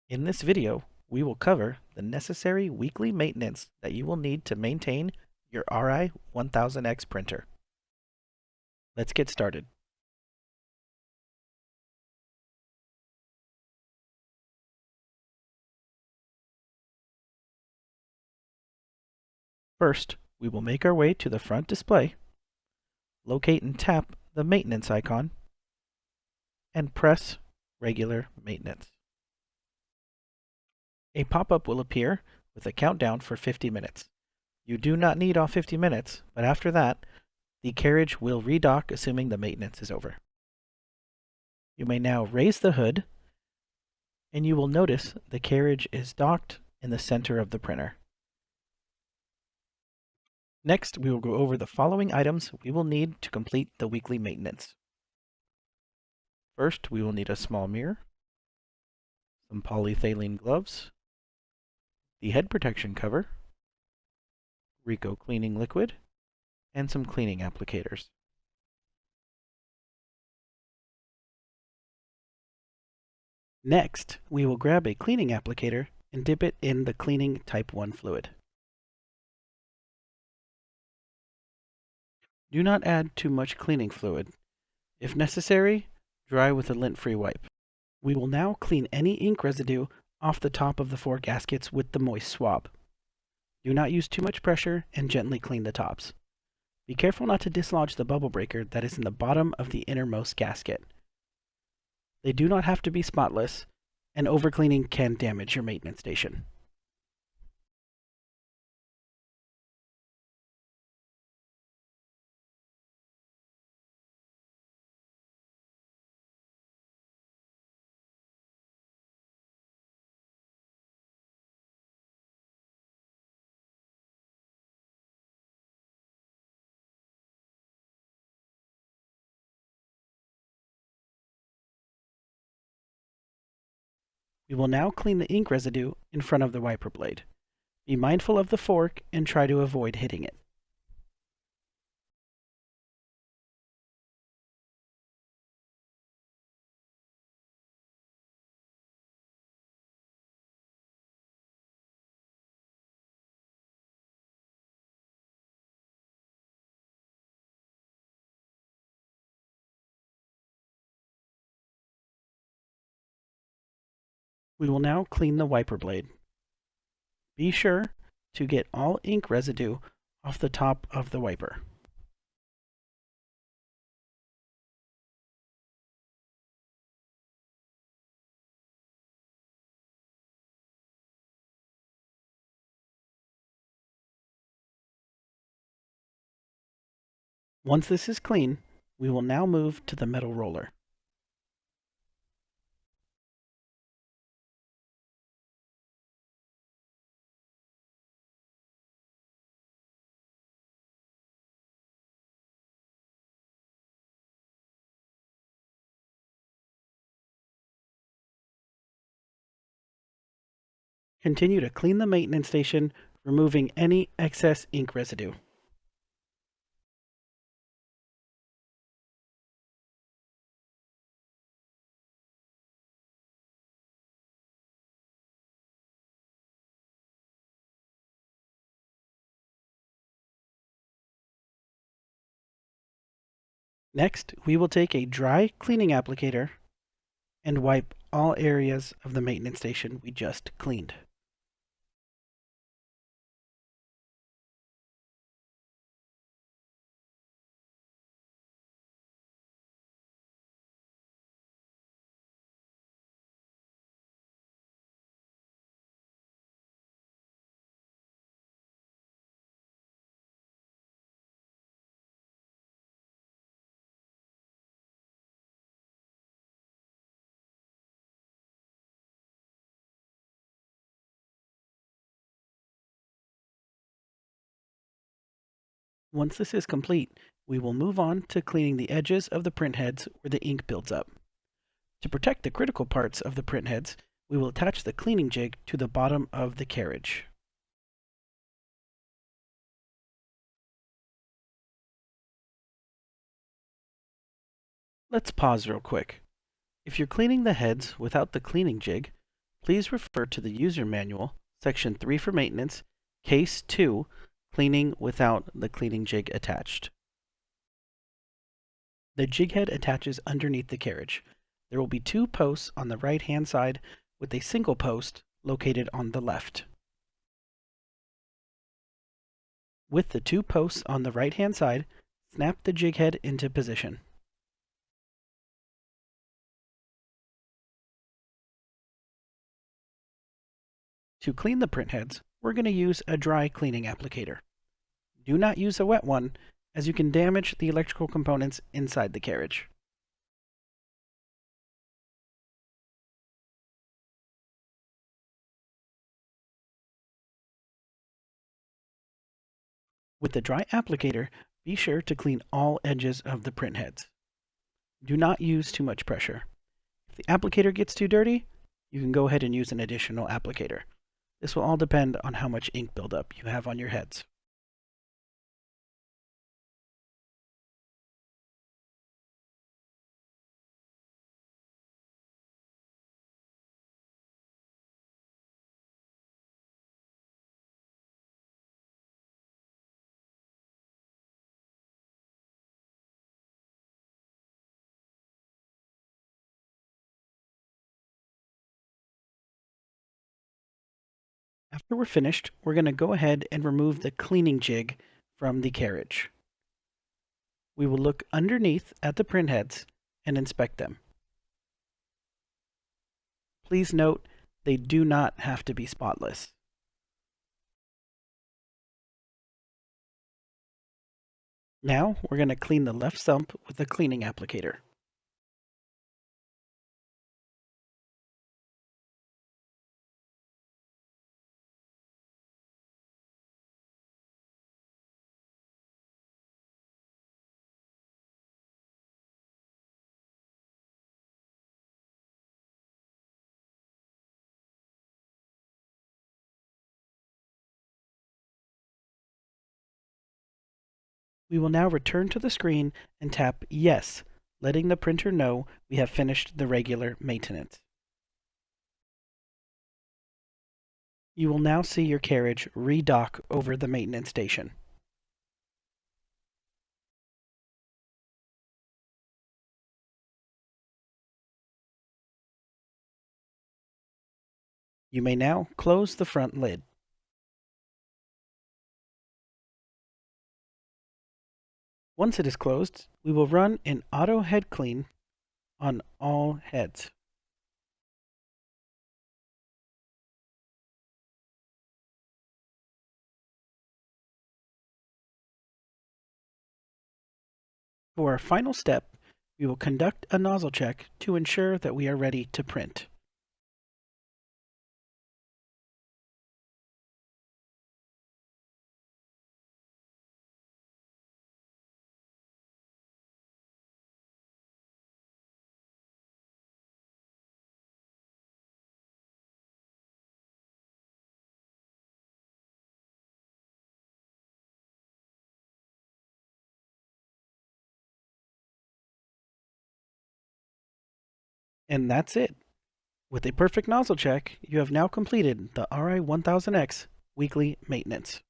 In this video, we will cover the necessary weekly maintenance that you will need to maintain your RI 1000X printer. Let's get started. First, we will make our way to the front display, locate and tap the maintenance icon, and press regular maintenance. A pop-up will appear with a countdown for 50 minutes. You do not need all 50 minutes, but after that, the carriage will redock assuming the maintenance is over. You may now raise the hood, and you will notice the carriage is docked in the center of the printer. Next, we will go over the following items we will need to complete the weekly maintenance. First, we will need a small mirror, some polyethylene gloves, the head protection cover, Ricoh cleaning liquid, and some cleaning applicators. Next, we will grab a cleaning applicator and dip it in the cleaning type 1 fluid. Do not add too much cleaning fluid. If necessary, dry with a lint-free wipe. We will now clean any ink residue off the top of the 4 gaskets with the moist swab. Do not use too much pressure and gently clean the tops. Be careful not to dislodge the bubble breaker that is in the bottom of the innermost gasket. They do not have to be spotless, and overcleaning can damage your maintenance station. We will now clean the ink residue in front of the wiper blade. Be mindful of the fork and try to avoid hitting it. We will now clean the wiper blade. Be sure to get all ink residue off the top of the wiper. Once this is clean, we will now move to the metal roller. Continue to clean the maintenance station, removing any excess ink residue. Next, we will take a dry cleaning applicator and wipe all areas of the maintenance station we just cleaned. Once this is complete, we will move on to cleaning the edges of the print heads where the ink builds up. To protect the critical parts of the print heads, we will attach the cleaning jig to the bottom of the carriage. Let's pause real quick. If you're cleaning the heads without the cleaning jig, Please refer to the user manual, section 3 for maintenance, case 2, cleaning without the cleaning jig attached. The jig head attaches underneath the carriage. There will be 2 posts on the right-hand side with a single post located on the left. With the 2 posts on the right-hand side, snap the jig head into position. To clean the print heads, we're going to use a dry cleaning applicator. Do not use a wet one, as you can damage the electrical components inside the carriage. With the dry applicator, be sure to clean all edges of the print heads. Do not use too much pressure. If the applicator gets too dirty, you can go ahead and use an additional applicator. This will all depend on how much ink buildup you have on your heads. After we're finished, we're going to go ahead and remove the cleaning jig from the carriage. We will look underneath at the print heads and inspect them. Please note, they do not have to be spotless. Now we're going to clean the left sump with a cleaning applicator. We will now return to the screen and tap Yes, letting the printer know we have finished the regular maintenance. You will now see your carriage re-dock over the maintenance station. You may now close the front lid. Once it is closed, we will run an auto head clean on all heads. For our final step, we will conduct a nozzle check to ensure that we are ready to print. And that's it. With a perfect nozzle check, you have now completed the RI1000X weekly maintenance.